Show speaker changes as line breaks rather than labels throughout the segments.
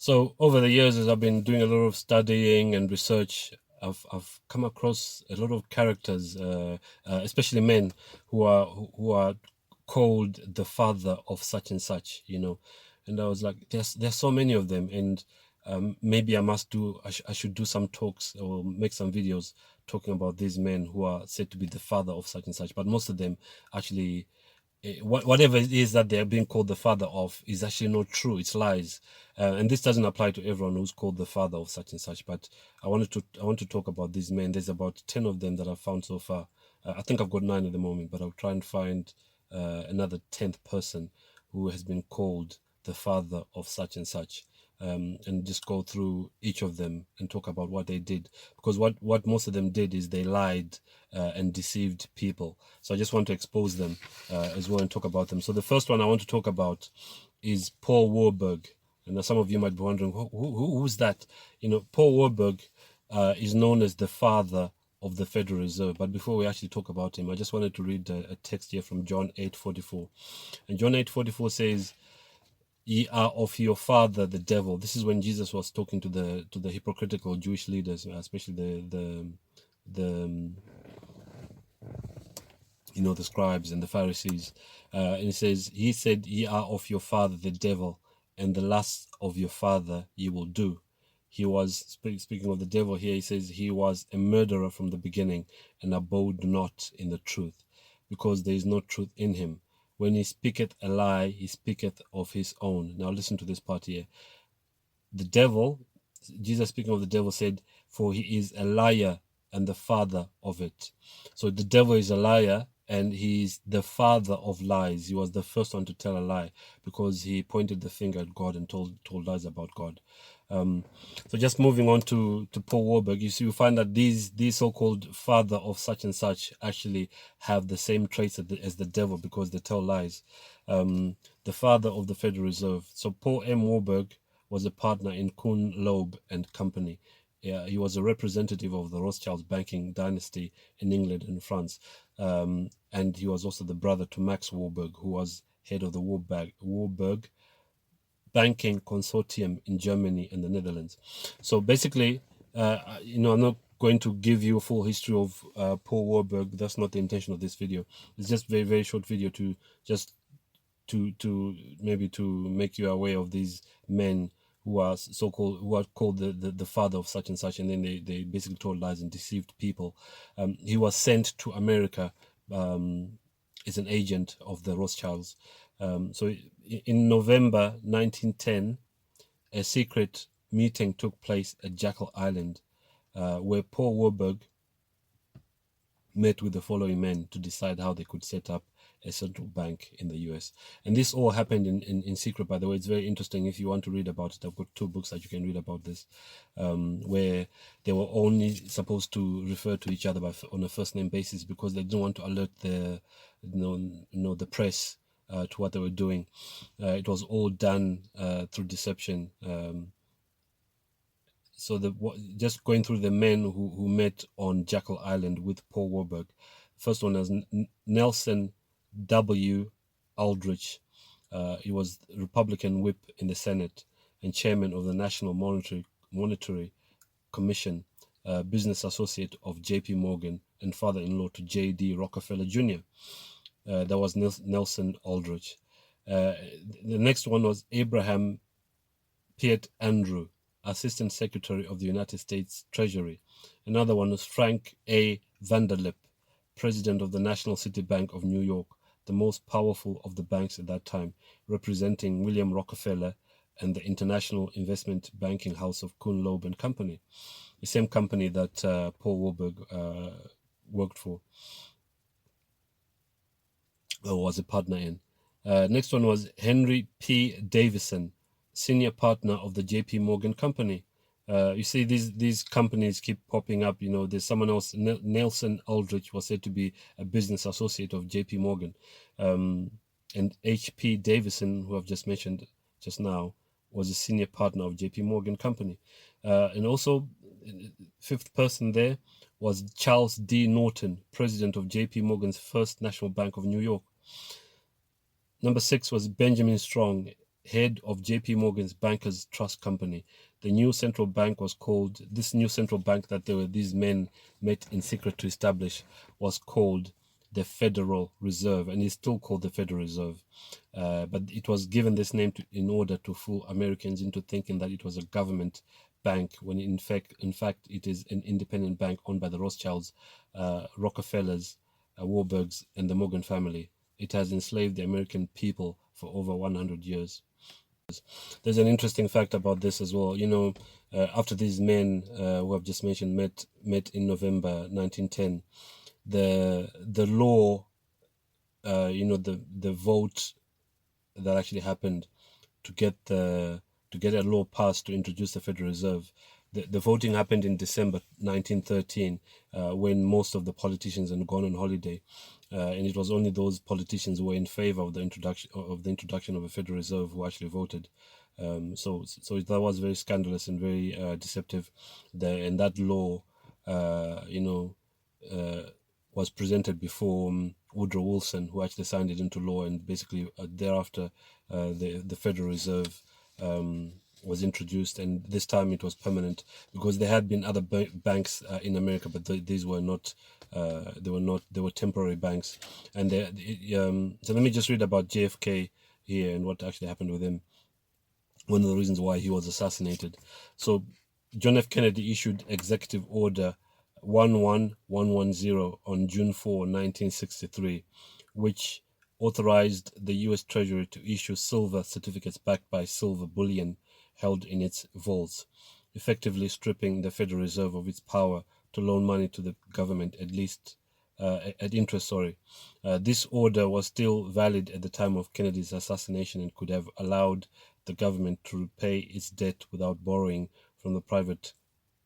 So over the years, as I've been doing a lot of studying and research, I've come across a lot of characters, especially men, who are called the father of such and such, and I was like, there's so many of them, and maybe I should do some talks or make some videos talking about these men who are said to be the father of such and such, but most of them actually, whatever it is that they're being called the father of is actually not true. It's lies, and this doesn't apply to everyone who's called the father of such and such. But I want to talk about these men. There's about 10 of them that I've found so far. I think I've got 9 at the moment, but I'll try and find another 10th person who has been called the father of such and such. And just go through each of them and talk about what they did, because what most of them did is they lied and deceived people. So I just want to expose them as well and talk about them. So the first one I want to talk about is Paul Warburg. And now some of you might be wondering, who's that? Paul Warburg is known as the father of the Federal Reserve. But before we actually talk about him, I just wanted to read a text here from John 8:44. And John 8:44 says, "Ye are of your father the devil." This is when Jesus was talking to the hypocritical Jewish leaders, especially the the scribes and the Pharisees. And he says, "He said, ye are of your father the devil, and the lusts of your father ye will do." He was speaking of the devil here. He says he was a murderer from the beginning, and abode not in the truth, because there is no truth in him. When he speaketh a lie, he speaketh of his own. Now listen to this part here. The devil, Jesus speaking of the devil, said, "For he is a liar and the father of it." So the devil is a liar and he's the father of lies. He was the first one to tell a lie because he pointed the finger at God and told lies about God. So just moving on to Paul Warburg, you find that these so-called father of such and such actually have the same traits as the devil, because they tell lies. The father of the Federal Reserve. So Paul M. Warburg was a partner in Kuhn, Loeb and Company. He was a representative of the Rothschilds banking dynasty in England and France. And he was also the brother to Max Warburg, who was head of the Warburg banking consortium in Germany and the Netherlands. So basically, I'm not going to give you a full history of Paul Warburg. That's not the intention of this video. It's just a very, very short video to just to maybe to make you aware of these men who are called the father of such and such, and then they basically told lies and deceived people. He was sent to America as an agent of the Rothschilds. So in November 1910, a secret meeting took place at Jekyll Island, where Paul Warburg met with the following men to decide how they could set up a central bank in the US. And this all happened in secret, by the way. It's very interesting. If you want to read about it, I've got 2 books that you can read about this, where they were only supposed to refer to each other on a first name basis, because they didn't want to alert the the press to what they were doing. It was all done through deception. So just going through the men who met on Jekyll Island with Paul Warburg. First one was Nelson W. Aldrich. He was Republican whip in the Senate and chairman of the National Monetary Commission, business associate of J.P. Morgan and father-in-law to J.D. Rockefeller Jr. That was Nelson Aldrich. The next one was Abraham Piet Andrew, Assistant Secretary of the United States Treasury. Another one was Frank A. Vanderlip, President of the National City Bank of New York, the most powerful of the banks at that time, representing William Rockefeller and the international investment banking house of Kuhn, Loeb and Company, the same company that Paul Warburg worked for, or was a partner in. Next one was Henry P. Davison, senior partner of the J.P. Morgan Company. You see, these companies keep popping up. There's someone else. Nelson Aldrich was said to be a business associate of J.P. Morgan, and H.P. Davison, who I've just mentioned just now, was a senior partner of J.P. Morgan Company. And also, 5th person there was Charles D. Norton, president of J.P. Morgan's First National Bank of New York. Number 6 was Benjamin Strong, head of JP Morgan's Bankers Trust Company. The new central bank was called, this new central bank that these men met in secret to establish was called the Federal Reserve, and is still called the Federal Reserve. But it was given this name in order to fool Americans into thinking that it was a government bank, when in fact it is an independent bank owned by the Rothschilds, Rockefellers, Warburgs, and the Morgan family. It has enslaved the American people for over 100 years. There's an interesting fact about this as well. You know, after these men who I've just mentioned met in November 1910, the law, you know, the vote that actually happened to get a law passed to introduce the Federal Reserve. The voting happened in December 1913, when most of the politicians had gone on holiday, and it was only those politicians who were in favor of the introduction of a Federal Reserve who actually voted. So that was very scandalous and very deceptive. And that law, you know, was presented before Woodrow Wilson, who actually signed it into law, and basically thereafter the Federal Reserve was introduced, and this time it was permanent, because there had been other banks in America, but these were not. They were temporary banks, and so let me just read about JFK here and what actually happened with him. One of the reasons why he was assassinated. So John F. Kennedy issued Executive Order 11110 on June 4, 1963, which authorized the U.S. Treasury to issue silver certificates backed by silver bullion held in its vaults, effectively stripping the Federal Reserve of its power to loan money to the government, at interest. This order was still valid at the time of Kennedy's assassination and could have allowed the government to repay its debt without borrowing from the private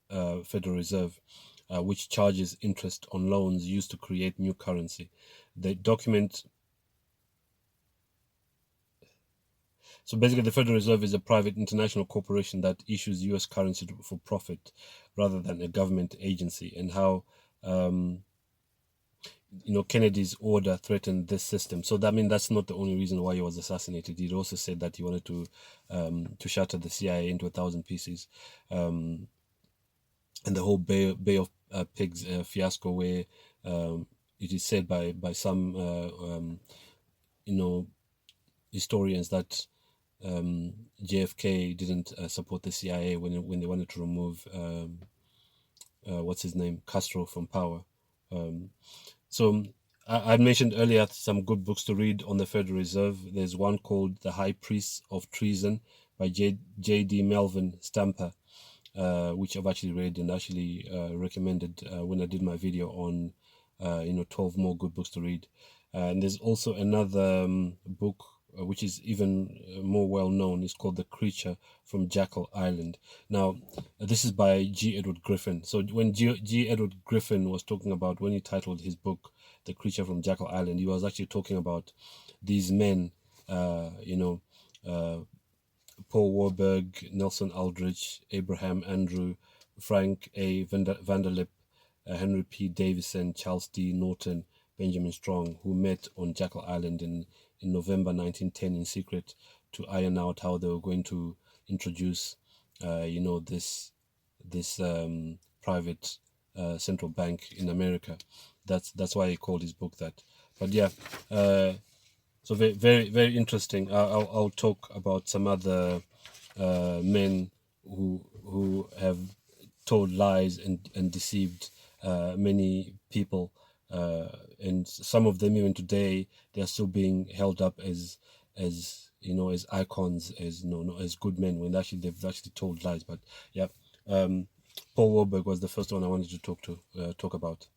Federal Reserve, which charges interest on loans used to create new currency. The document. So basically, the Federal Reserve is a private international corporation that issues U.S. currency for profit rather than a government agency, and how you know, Kennedy's order threatened this system. So that's not the only reason why he was assassinated. He also said that he wanted to shatter the CIA into 1,000 pieces, and the whole Bay of Pigs fiasco, where it is said by some you know, historians that JFK didn't support the CIA when they wanted to remove what's his name, Castro, from power. So I mentioned earlier some good books to read on the Federal Reserve. There's one called The High Priests of Treason by J.D. Melvin Stamper, which I've actually read and actually recommended when I did my video on 12 more good books to read. And there's also another book which is even more well known. It's called The Creature from Jackal Island. Now, this is by G. Edward Griffin. So when G. Edward Griffin was talking about, when he titled his book The Creature from Jackal Island, he was actually talking about these men, Paul Warburg, Nelson Aldrich, Abraham Andrew, Frank A. Vanderlip, Henry P. Davison, Charles D. Norton, Benjamin Strong, who met on Jackal Island in November 1910 in secret to iron out how they were going to introduce, this private central bank in America. That's why he called his book that. But yeah, so very, very, very interesting. I'll talk about some other men who have told lies and deceived many people, and some of them even today they are still being held up as icons, as good men, when actually they've actually told lies. But yeah, Paul Warburg was the first one I wanted to talk about.